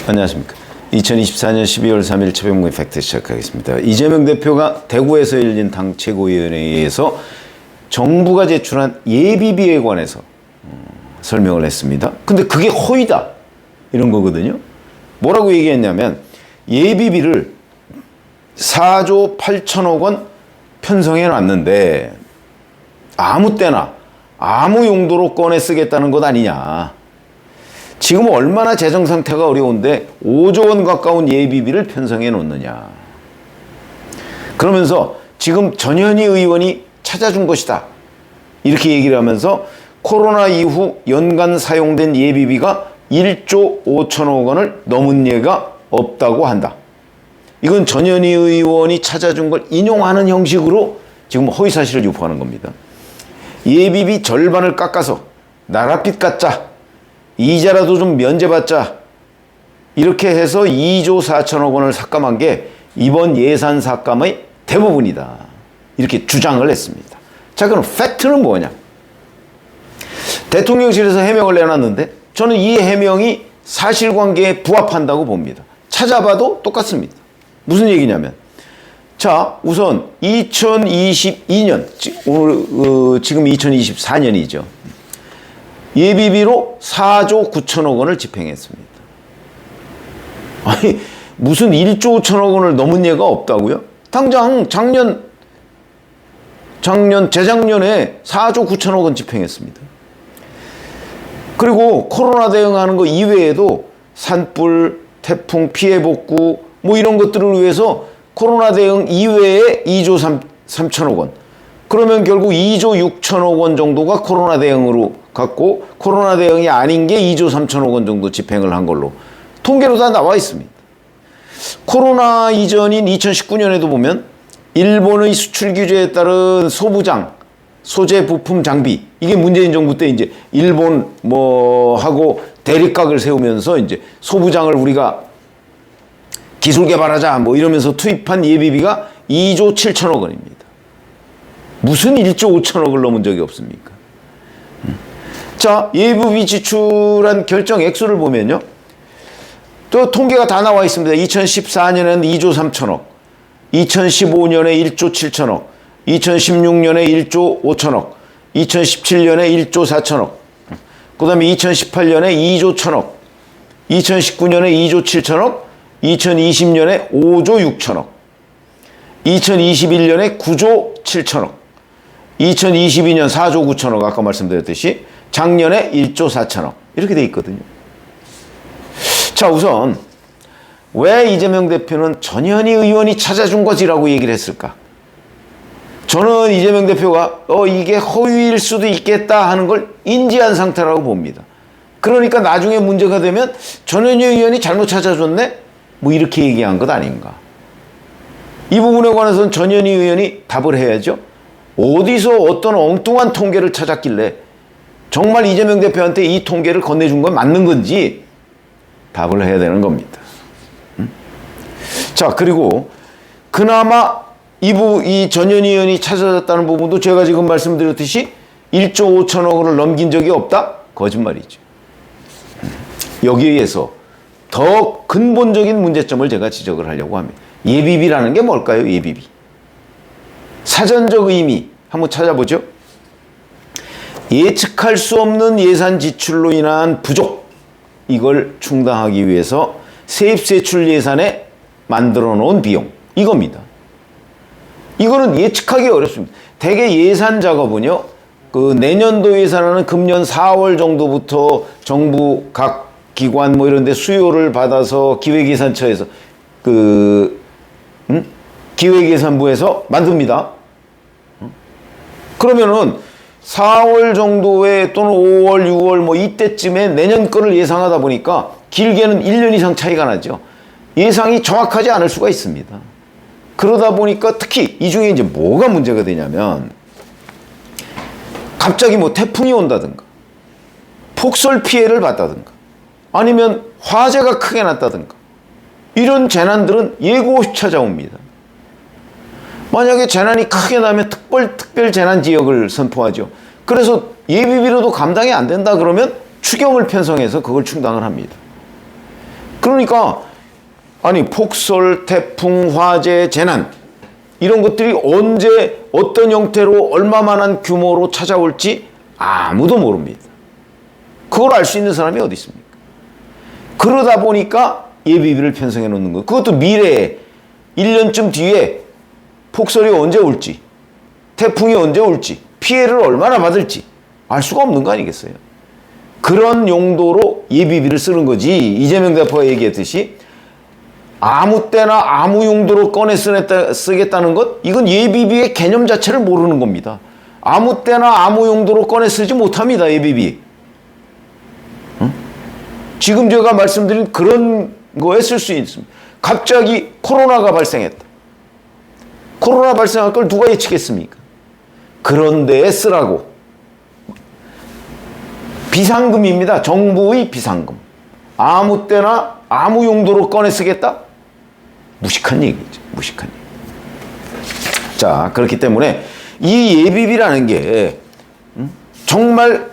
안녕하십니까. 2024년 12월 3일 최병무의 팩트 시작하겠습니다. 이재명 대표가 대구에서 열린 당 최고위원회에서 정부가 제출한 예비비에 관해서 설명을 했습니다. 근데 그게 허위다 이런 거거든요. 뭐라고 얘기했냐면 예비비를 4조 8천억 원 편성해 놨는데 아무 때나 아무 용도로 꺼내 쓰겠다는 것 아니냐. 지금 얼마나 재정 상태가 어려운데 5조 원 가까운 예비비를 편성해 놓느냐. 그러면서 지금 전현희 의원이 찾아준 것이다. 이렇게 얘기를 하면서 코로나 이후 연간 사용된 예비비가 1조 5천억 원을 넘은 예가 없다고 한다. 이건 전현희 의원이 찾아준 걸 인용하는 형식으로 지금 허위사실을 유포하는 겁니다. 예비비 절반을 깎아서 나랏빚 깎자. 이자라도 좀 면제받자. 이렇게 해서 2조 4천억 원을 삭감한 게 이번 예산 삭감의 대부분이다. 이렇게 주장을 했습니다. 자, 그럼 팩트는 뭐냐? 대통령실에서 해명을 내놨는데 저는 이 해명이 사실관계에 부합한다고 봅니다. 찾아봐도 똑같습니다. 무슨 얘기냐면 자, 우선 2022년, 지금 2024년이죠. 예비비로 4조 9천억 원을 집행했습니다. 아니, 무슨 1조 5천억 원을 넘은 예가 없다고요? 당장 재작년에 4조 9천억 원 집행했습니다. 그리고 코로나 대응하는 거 이외에도 산불, 태풍, 피해 복구 뭐 이런 것들을 위해서 코로나 대응 이외에 2조 3천억 원. 그러면 결국 2조 6천억 원 정도가 코로나 대응으로 갔고 코로나 대응이 아닌 게 2조 3천억 원 정도 집행을 한 걸로 통계로 다 나와 있습니다. 코로나 이전인 2019년에도 보면 일본의 수출 규제에 따른 소부장, 소재 부품 장비 이게 문재인 정부 때 이제 일본 하고 대립각을 세우면서 이제 소부장을 우리가 기술 개발하자 이러면서 투입한 예비비가 2조 7천억 원입니다. 무슨 1조 5천억을 넘은 적이 없습니까? 자, 예비비 지출한 결정 액수를 보면요. 또 통계가 다 나와 있습니다. 2014년에는 2조 3천억, 2015년에 1조 7천억, 2016년에 1조 5천억, 2017년에 1조 4천억, 그 다음에 2018년에 2조 1천억, 2019년에 2조 7천억, 2020년에 5조 6천억, 2021년에 9조 7천억, 2022년 4조 9천억 아까 말씀드렸듯이 작년에 1조 4천억 이렇게 돼 있거든요. 자, 우선 왜 이재명 대표는 전현희 의원이 찾아준 거지라고 얘기를 했을까? 저는 이재명 대표가 이게 허위일 수도 있겠다 하는 걸 인지한 상태라고 봅니다. 그러니까 나중에 문제가 되면 전현희 의원이 잘못 찾아줬네? 이렇게 얘기한 것 아닌가. 이 부분에 관해서는 전현희 의원이 답을 해야죠. 어디서 어떤 엉뚱한 통계를 찾았길래 정말 이재명 대표한테 이 통계를 건네준 건 맞는 건지 답을 해야 되는 겁니다. 자, 그리고 그나마 이 전현희 의원이 찾아졌다는 부분도 제가 지금 말씀드렸듯이 1조 5천억 원을 넘긴 적이 없다? 거짓말이죠. 여기에 의해서 더 근본적인 문제점을 제가 지적을 하려고 합니다. 예비비라는 게 뭘까요? 예비비. 사전적 의미 한번 찾아보죠. 예측할 수 없는 예산 지출로 인한 부족, 이걸 충당하기 위해서 세입세출 예산에 만들어 놓은 비용, 이겁니다. 이거는 예측하기 어렵습니다. 대개 예산 작업은요, 내년도 예산안은 금년 4월 정도부터 정부 각 기관 이런 데 수요를 받아서 기획예산처에서 기획예산부에서 만듭니다. 그러면은 4월 정도에 또는 5월, 6월 이때쯤에 내년 거를 예상하다 보니까 길게는 1년 이상 차이가 나죠. 예상이 정확하지 않을 수가 있습니다. 그러다 보니까 특히 이 중에 이제 뭐가 문제가 되냐면 갑자기 태풍이 온다든가 폭설 피해를 봤다든가 아니면 화재가 크게 났다든가 이런 재난들은 예고 없이 찾아옵니다. 만약에 재난이 크게 나면 특별 재난 지역을 선포하죠. 그래서 예비비로도 감당이 안 된다 그러면 추경을 편성해서 그걸 충당을 합니다. 그러니까 아니 폭설, 태풍, 화재, 재난 이런 것들이 언제 어떤 형태로 얼마만한 규모로 찾아올지 아무도 모릅니다. 그걸 알 수 있는 사람이 어디 있습니까? 그러다 보니까 예비비를 편성해 놓는 거예요. 그것도 미래에 1년쯤 뒤에 폭설이 언제 올지, 태풍이 언제 올지, 피해를 얼마나 받을지 알 수가 없는 거 아니겠어요? 그런 용도로 예비비를 쓰는 거지. 이재명 대표가 얘기했듯이 아무 때나 아무 용도로 꺼내 쓰겠다는 것, 이건 예비비의 개념 자체를 모르는 겁니다. 아무 때나 아무 용도로 꺼내 쓰지 못합니다, 예비비. 응? 지금 제가 말씀드린 그런 거에 쓸 수 있습니다. 갑자기 코로나가 발생했다. 코로나 발생할 걸 누가 예측했습니까? 그런 데에 쓰라고. 비상금입니다. 정부의 비상금. 아무 때나 아무 용도로 꺼내 쓰겠다? 무식한 얘기죠. 무식한 얘기. 자, 그렇기 때문에 이 예비비라는 게 정말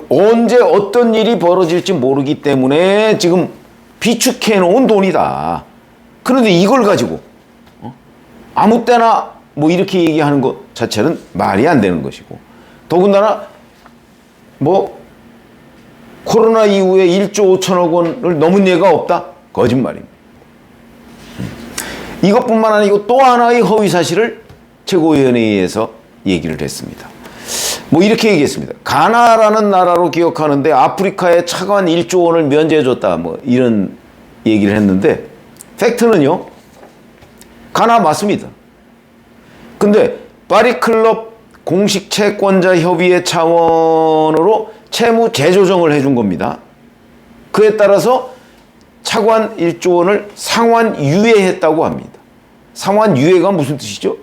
언제 어떤 일이 벌어질지 모르기 때문에 지금 비축해 놓은 돈이다. 그런데 이걸 가지고 아무 때나 뭐 이렇게 얘기하는 것 자체는 말이 안 되는 것이고, 더군다나 코로나 이후에 1조 5천억 원을 넘은 예가 없다? 거짓말입니다. 이것뿐만 아니고 또 하나의 허위 사실을 최고위원회의에서 얘기를 했습니다. 이렇게 얘기했습니다. 가나라는 나라로 기억하는데 아프리카에 차관 1조 원을 면제해줬다. 이런 얘기를 했는데, 팩트는요, 가나 맞습니다. 근데 파리클럽 공식 채권자 협의회 차원으로 채무 재조정을 해준 겁니다. 그에 따라서 차관 1조 원을 상환 유예했다고 합니다. 상환 유예가 무슨 뜻이죠?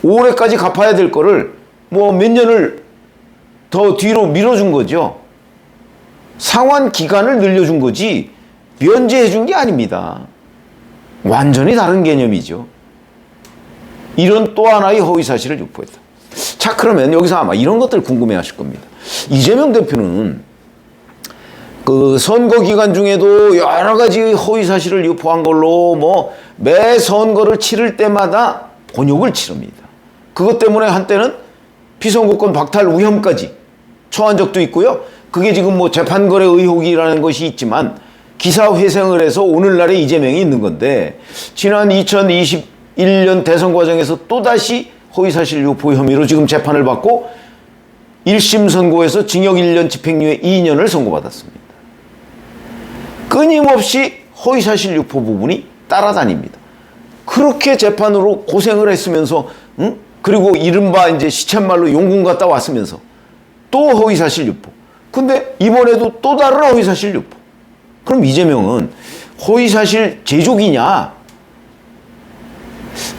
올해까지 갚아야 될 거를 몇 년을 더 뒤로 밀어준 거죠. 상환 기간을 늘려준 거지 면제해 준 게 아닙니다. 완전히 다른 개념이죠. 이런 또 하나의 허위 사실을 유포했다. 자, 그러면 여기서 아마 이런 것들 궁금해 하실 겁니다. 이재명 대표는 선거 기간 중에도 여러 가지 허위 사실을 유포한 걸로 매 선거를 치를 때마다 곤욕을 치릅니다. 그것 때문에 한때는 피선거권 박탈 위험까지 처한 적도 있고요. 그게 지금 재판거래 의혹이라는 것이 있지만 기사 회생을 해서 오늘날의 이재명이 있는 건데, 지난 2021년 대선 과정에서 또다시 허위사실 유포 혐의로 지금 재판을 받고 1심 선고에서 징역 1년 집행유예 2년을 선고받았습니다. 끊임없이 허위사실 유포 부분이 따라다닙니다. 그렇게 재판으로 고생을 했으면서, 그리고 이른바 이제 시쳇말로 용궁 갔다 왔으면서 또 허위사실 유포. 근데 이번에도 또 다른 허위사실 유포. 그럼 이재명은 허위사실 제조기냐?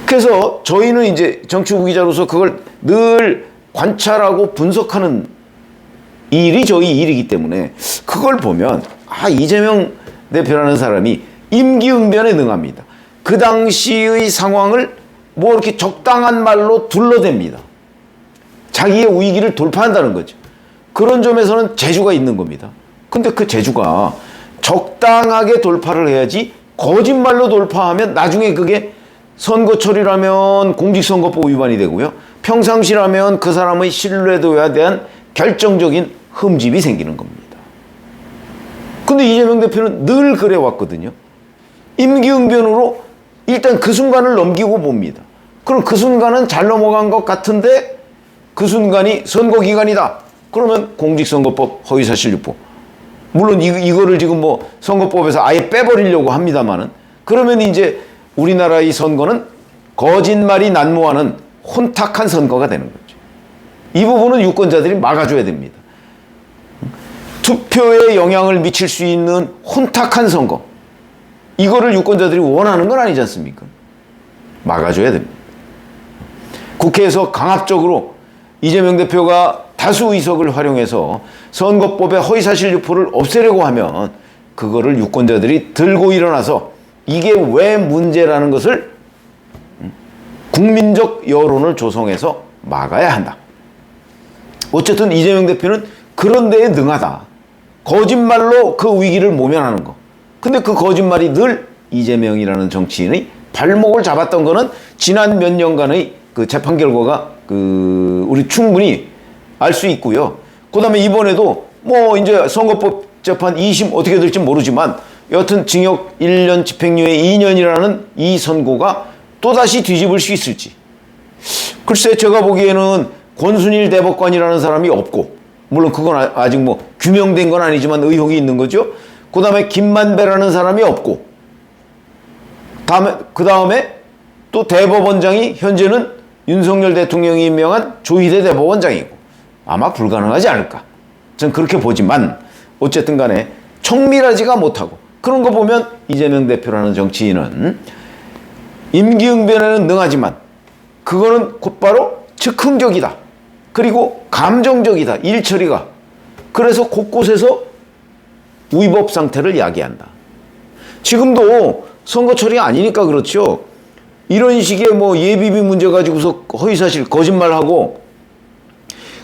그래서 저희는 이제 정치부 기자로서 그걸 늘 관찰하고 분석하는 일이 저희 일이기 때문에 그걸 보면 이재명 대표라는 사람이 임기응변에 능합니다. 그 당시의 상황을 이렇게 적당한 말로 둘러댑니다. 자기의 위기를 돌파한다는 거죠. 그런 점에서는 재주가 있는 겁니다. 근데 그 재주가 적당하게 돌파를 해야지 거짓말로 돌파하면 나중에 그게 선거철이라면 공직선거법 위반이 되고요. 평상시라면 그 사람의 신뢰도에 대한 결정적인 흠집이 생기는 겁니다. 근데 이재명 대표는 늘 그래 왔거든요. 임기응변으로 일단 그 순간을 넘기고 봅니다. 그럼 그 순간은 잘 넘어간 것 같은데 그 순간이 선거 기간이다. 그러면 공직선거법 허위사실 유포. 물론 이거를 지금 선거법에서 아예 빼버리려고 합니다만은, 그러면 이제 우리나라의 선거는 거짓말이 난무하는 혼탁한 선거가 되는 거죠. 이 부분은 유권자들이 막아줘야 됩니다. 투표에 영향을 미칠 수 있는 혼탁한 선거, 이거를 유권자들이 원하는 건 아니지 않습니까? 막아줘야 됩니다. 국회에서 강압적으로 이재명 대표가 다수 의석을 활용해서 선거법의 허위사실 유포를 없애려고 하면 그거를 유권자들이 들고 일어나서 이게 왜 문제라는 것을 국민적 여론을 조성해서 막아야 한다. 어쨌든 이재명 대표는 그런 데에 능하다. 거짓말로 그 위기를 모면하는 거. 근데 그 거짓말이 늘 이재명이라는 정치인의 발목을 잡았던 거는 지난 몇 년간의 그 재판 결과가 우리 충분히 알 수 있고요. 그 다음에 이번에도 뭐 이제 선거법 재판 2심 어떻게 될지 모르지만 여하튼 징역 1년 집행유예 2년이라는 이 선고가 또다시 뒤집을 수 있을지. 글쎄 제가 보기에는 권순일 대법관이라는 사람이 없고, 물론 그건 아직 뭐 규명된 건 아니지만 의혹이 있는 거죠. 그 다음에 김만배라는 사람이 없고, 그 다음에 또 대법원장이 현재는 윤석열 대통령이 임명한 조희대 대법원장이고, 아마 불가능하지 않을까. 전 그렇게 보지만 어쨌든 간에 청밀하지가 못하고, 그런 거 보면 이재명 대표라는 정치인은 임기응변에는 능하지만 그거는 곧바로 즉흥적이다. 그리고 감정적이다. 일처리가. 그래서 곳곳에서 위법 상태를 야기한다. 지금도 선거철이 아니니까 그렇죠. 이런 식의 뭐 예비비 문제 가지고서 허위사실 거짓말하고,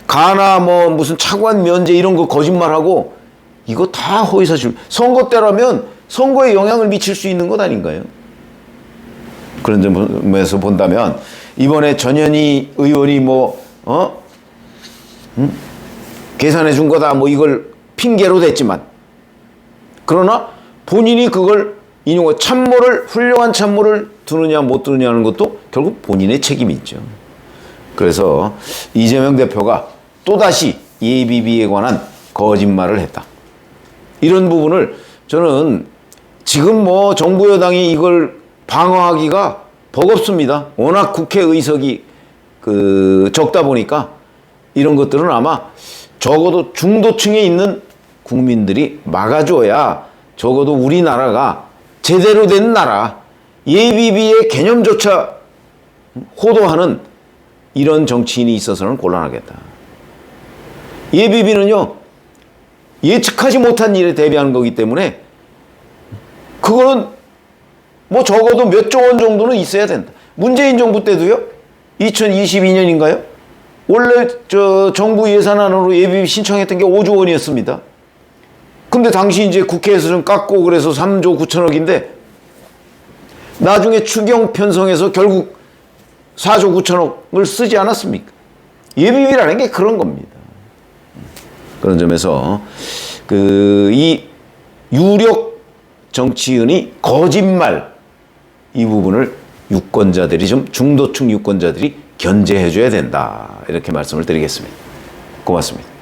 가나 뭐 무슨 차관 면제 이런 거 거짓말하고, 이거 다 허위사실. 선거 때라면 선거에 영향을 미칠 수 있는 것 아닌가요? 그런 점에서 본다면 이번에 전현희 의원이 계산해 준 거다 뭐 이걸 핑계로 댔지만, 그러나 본인이 그걸 인용한 훌륭한 참모를 두느냐 못 두느냐 하는 것도 결국 본인의 책임이 있죠. 그래서 이재명 대표가 또다시 예비비에 관한 거짓말을 했다. 이런 부분을 저는 지금 뭐 정부 여당이 이걸 방어하기가 버겁습니다. 워낙 국회 의석이 적다 보니까 이런 것들은 아마 적어도 중도층에 있는 국민들이 막아줘야 적어도 우리나라가 제대로 된 나라, 예비비의 개념조차 호도하는 이런 정치인이 있어서는 곤란하겠다. 예비비는요, 예측하지 못한 일에 대비하는 거기 때문에 그거는 뭐 적어도 몇 조 원 정도는 있어야 된다. 문재인 정부 때도요, 2022년인가요? 원래 정부 예산안으로 예비비 신청했던 게 5조 원이었습니다. 근데 당시 이제 국회에서 좀 깎고 그래서 3조 9천억인데 나중에 추경 편성해서 결국 4조 9천억을 쓰지 않았습니까? 예비비라는 게 그런 겁니다. 그런 점에서 이 유력 정치인이 거짓말, 이 부분을 유권자들이 좀 중도층 유권자들이 견제해 줘야 된다. 이렇게 말씀을 드리겠습니다. 고맙습니다.